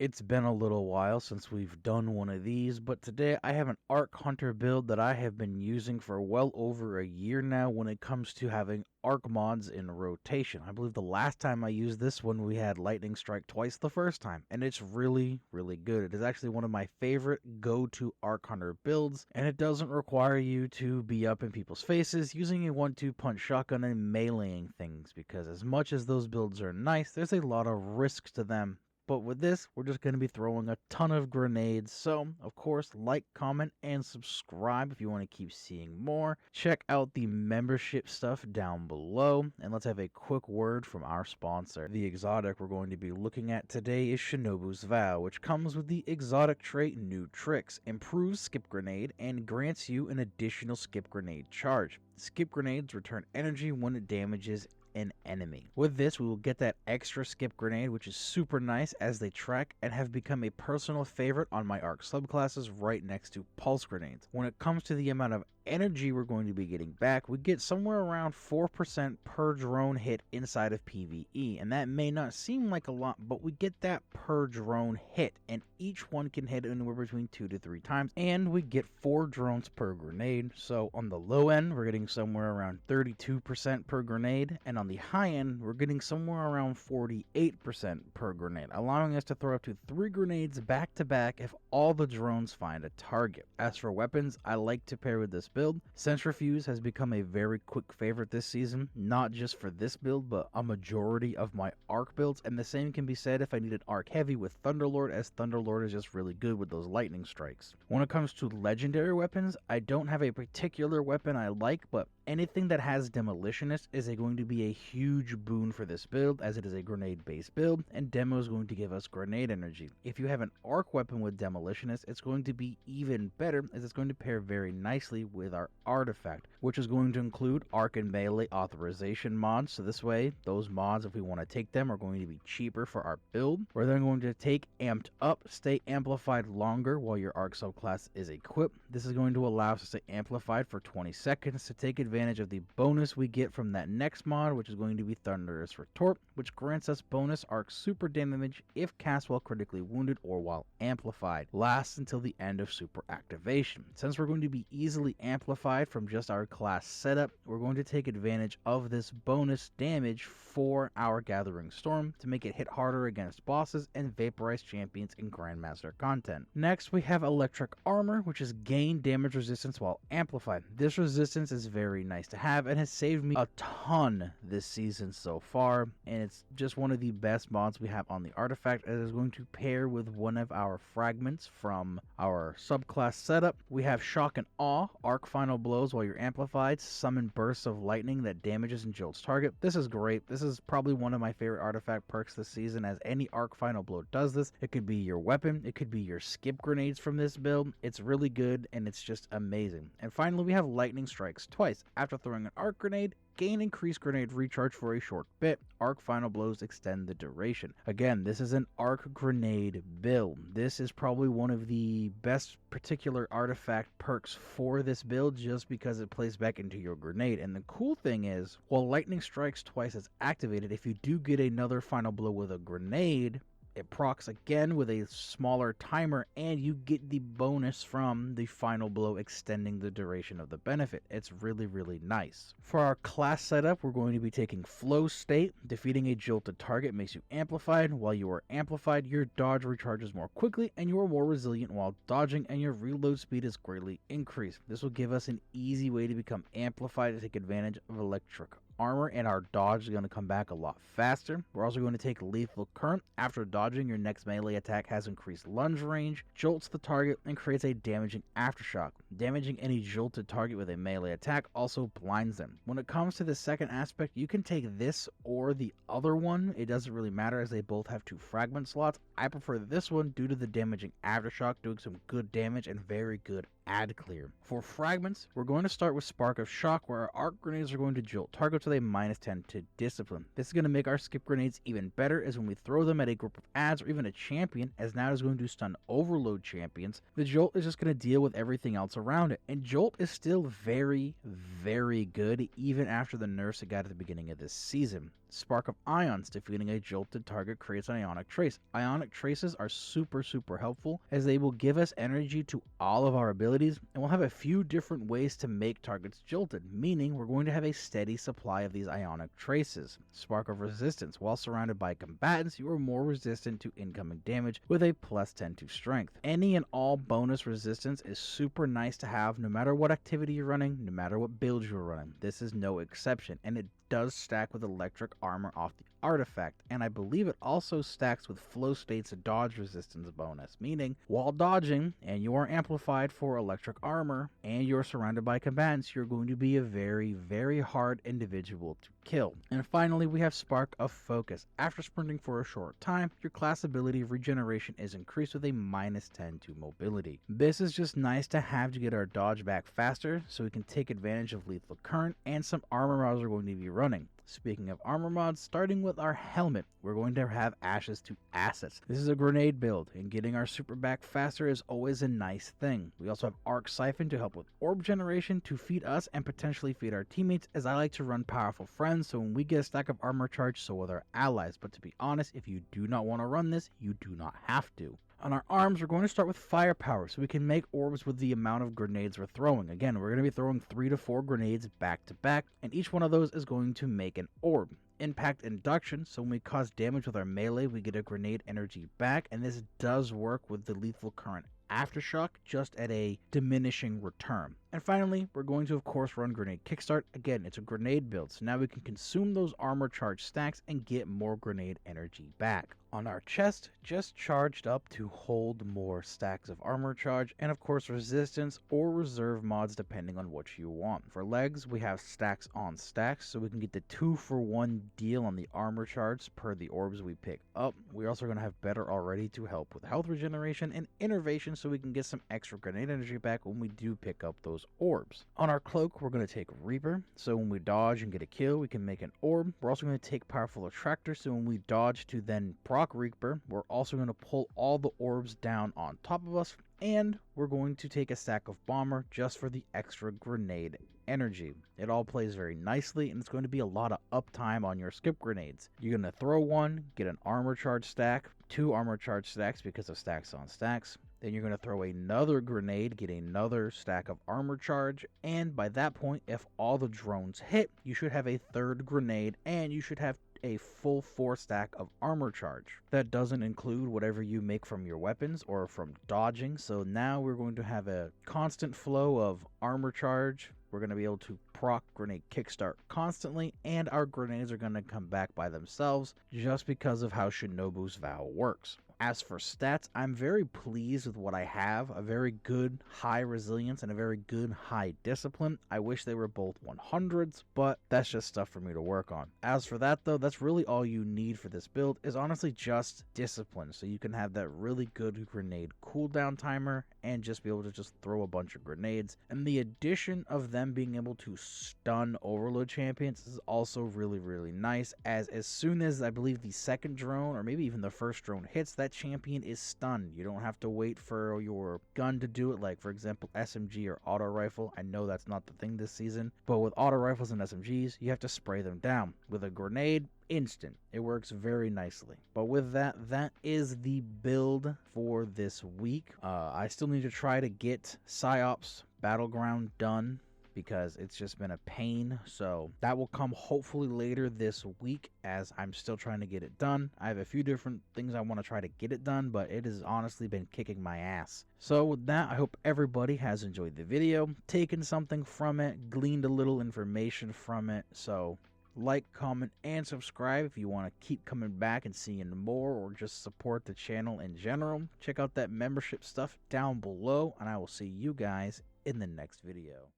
It's been a little while since we've done one of these, but today I have an Arc Hunter build that I have been using for well over a year now when it comes to having Arc mods in rotation. I believe the last time I used this one we had Lightning Strike twice the first time, and it's really good. It is actually one of my favorite go-to Arc Hunter builds, and it doesn't require you to be up in people's faces using a 1-2 punch shotgun and meleeing things, because as much as those builds are nice, there's a lot of risk to them. But with this, we're just going to be throwing a ton of grenades. So, of course, like, comment, and subscribe if you want to keep seeing more. Check out the membership stuff down below. And let's have a quick word from our sponsor. The exotic we're going to be looking at today is Shinobu's Vow, which comes with the exotic trait New Tricks, improves skip grenade, and grants you an additional skip grenade charge. Skip grenades return energy when it damages an enemy. With this, we will get that extra skip grenade, which is super nice as they track and have become a personal favorite on my Arc subclasses right next to pulse grenades. When it comes to the amount of energy we're going to be getting back, we get somewhere around 4% per drone hit inside of PvE, and that may not seem like a lot, but we get that per drone hit, and each one can hit anywhere between 2 to 3 times, and we get 4 drones per grenade. So on the low end, we're getting somewhere around 32% per grenade, and on the high end, we're getting somewhere around 48% per grenade, allowing us to throw up to 3 grenades back to back if all the drones find a target. As for weapons, I like to pair with this build. Centrifuge has become a very quick favorite this season, not just for this build, but a majority of my Arc builds, and the same can be said if I need an Arc heavy with Thunderlord, as Thunderlord is just really good with those lightning strikes. When it comes to legendary weapons, I don't have a particular weapon I like, but anything that has Demolitionist is going to be a huge boon for this build, as it is a grenade based build, and Demo is going to give us grenade energy. If you have an Arc weapon with Demolitionist, it's going to be even better, as it's going to pair very nicely with our artifact, which is going to include Arc and melee authorization mods. So this way, those mods, if we want to take them, are going to be cheaper for our build. We're then going to take Amped Up, stay amplified longer while your Arc subclass is equipped. This is going to allow us to stay amplified for 20 seconds to take advantage of the bonus we get from that next mod, which is going to be Thunderous Retort, which grants us bonus Arc super damage if cast while critically wounded or while amplified. Lasts until the end of super activation. Since we're going to be easily amplified from just our class setup, we're going to take advantage of this bonus damage for our Gathering Storm to make it hit harder against bosses and vaporize champions in Grandmaster content. Next, we have Electric Armor, which is gain damage resistance while amplified. This resistance is very nice to have and has saved me a ton this season so far, and it's just one of the best mods we have on the artifact, as it's going to pair with one of our fragments from our subclass setup. We have Shock and Awe, Arc Final Blows while you're amplified, summon bursts of lightning that damages and jolts target. This is great. This is probably one of my favorite artifact perks this season, as any Arc Final Blow does this. It could be your weapon, it could be your skip grenades from this build. It's really good and it's just amazing. And finally, we have Lightning Strikes twice. After throwing an Arc Grenade, gain increased grenade recharge for a short bit. Arc Final Blows extend the duration. Again, this is an Arc Grenade build. This is probably one of the best particular artifact perks for this build, just because it plays back into your grenade. And the cool thing is, while Lightning Strikes twice is activated, if you do get another Final Blow with a grenade, it procs again with a smaller timer, and you get the bonus from the Final Blow extending the duration of the benefit. It's really nice. For our class setup, we're going to be taking Flow State. Defeating a jolted target makes you amplified. While you are amplified, your dodge recharges more quickly, and you are more resilient while dodging, and your reload speed is greatly increased. This will give us an easy way to become amplified to take advantage of Electric Armor, and our dodge is going to come back a lot faster. We're also going to take Lethal Current. After dodging, your next melee attack has increased lunge range, jolts the target, and creates a damaging aftershock. Damaging any jolted target with a melee attack also blinds them. When it comes to the second aspect, you can take this or the other one. It doesn't really matter, as they both have 2 fragment slots. I prefer this one due to the damaging aftershock doing some good damage and very good ad clear. For fragments, we're going to start with Spark of Shock, where our arc grenades are going to jolt targets with a -10 to discipline. This is going to make our skip grenades even better, as when we throw them at a group of ads or even a champion, as now it is going to stun overload champions, the jolt is just going to deal with everything else around it. And jolt is still very, very good even after the nerfs it got at the beginning of this season. Spark of Ions, defeating a jolted target creates an Ionic Trace. Ionic Traces are super helpful, as they will give us energy to all of our abilities, and we'll have a few different ways to make targets jolted, meaning we're going to have a steady supply of these Ionic Traces. Spark of Resistance, while surrounded by combatants, you are more resistant to incoming damage with a +10 to strength. Any and all bonus resistance is super nice to have no matter what activity you're running, no matter what build you're running. This is no exception, and it does stack with electric armor off the artifact, and I believe it also stacks with flow state's dodge resistance bonus, meaning while dodging and you are amplified for electric armor and you're surrounded by combatants, you're going to be a very hard individual to kill. And finally, we have Spark of Focus. After sprinting for a short time, your class ability regeneration is increased with a -10 to mobility. This is just nice to have to get our dodge back faster, so we can take advantage of lethal current, and some armor mods are going to be running. Speaking of armor mods, starting with our helmet, we're going to have Ashes to Assets. This is a grenade build, and getting our super back faster is always a nice thing. We also have Arc Siphon to help with orb generation to feed us and potentially feed our teammates, as I like to run powerful friends, so when we get a stack of armor charge, so will our allies. But to be honest, if you do not want to run this, you do not have to. On our arms, we're going to start with firepower, so we can make orbs with the amount of grenades we're throwing. Again, we're going to be throwing 3 to 4 grenades back to back, and each one of those is going to make an orb. Impact Induction, so when we cause damage with our melee, we get a grenade energy back, and this does work with the lethal current Aftershock, just at a diminishing return. And finally, we're going to of course run Grenade Kickstart. Again, it's a grenade build, so now we can consume those armor charge stacks and get more grenade energy back. On our chest, just charged up to hold more stacks of armor charge, and of course resistance or reserve mods depending on what you want. For legs, we have stacks on stacks, so we can get the 2-for-1 deal on the armor charge per the orbs we pick up. We're also going to have Better Already to help with health regeneration, and Innervation so we can get some extra grenade energy back when we do pick up those orbs. On our cloak, we're going to take Reaper, so when we dodge and get a kill, we can make an orb. We're also going to take Powerful Attractor, so when we dodge to then proc Reaper, we're also going to pull all the orbs down on top of us, and we're going to take a stack of Bomber just for the extra grenade energy. It all plays very nicely, and it's going to be a lot of uptime on your skip grenades. You're going to throw one, get an armor charge stack, 2 armor charge stacks because of stacks on stacks. Then you're going to throw another grenade, get another stack of armor charge, and by that point, if all the drones hit, you should have a 3rd grenade, and you should have a full 4 stack of armor charge. That doesn't include whatever you make from your weapons or from dodging, so now we're going to have a constant flow of armor charge. We're going to be able to proc Grenade Kickstart constantly, and our grenades are going to come back by themselves just because of how Shinobu's Vow works. As for stats, I'm very pleased with what I have. A very good high resilience and a very good high discipline. I wish they were both 100s, but that's just stuff for me to work on. As for that though, that's really all you need for this build, is honestly just discipline, so you can have that really good grenade cooldown timer and just be able to just throw a bunch of grenades. And the addition of them being able to stun overload champions is also really nice, as soon as I believe the 2nd drone or maybe even the 1st drone hits, that champion is stunned. You don't have to wait for your gun to do it, like for example SMG or auto rifle. I know that's not the thing this season, but with auto rifles and SMGs, you have to spray them down. With a grenade, instant. It works very nicely. But with that, that is the build for this week. I still need to try to get PsyOps Battleground done, because it's just been a pain, so that will come hopefully later this week, as I'm still trying to get it done. I have a few different things I want to try to get it done, but it has honestly been kicking my ass. So with that, I hope everybody has enjoyed the video, taken something from it, gleaned a little information from it. So like, comment, and subscribe if you want to keep coming back and seeing more, or just support the channel in general. Check out that membership stuff down below, and I will see you guys in the next video.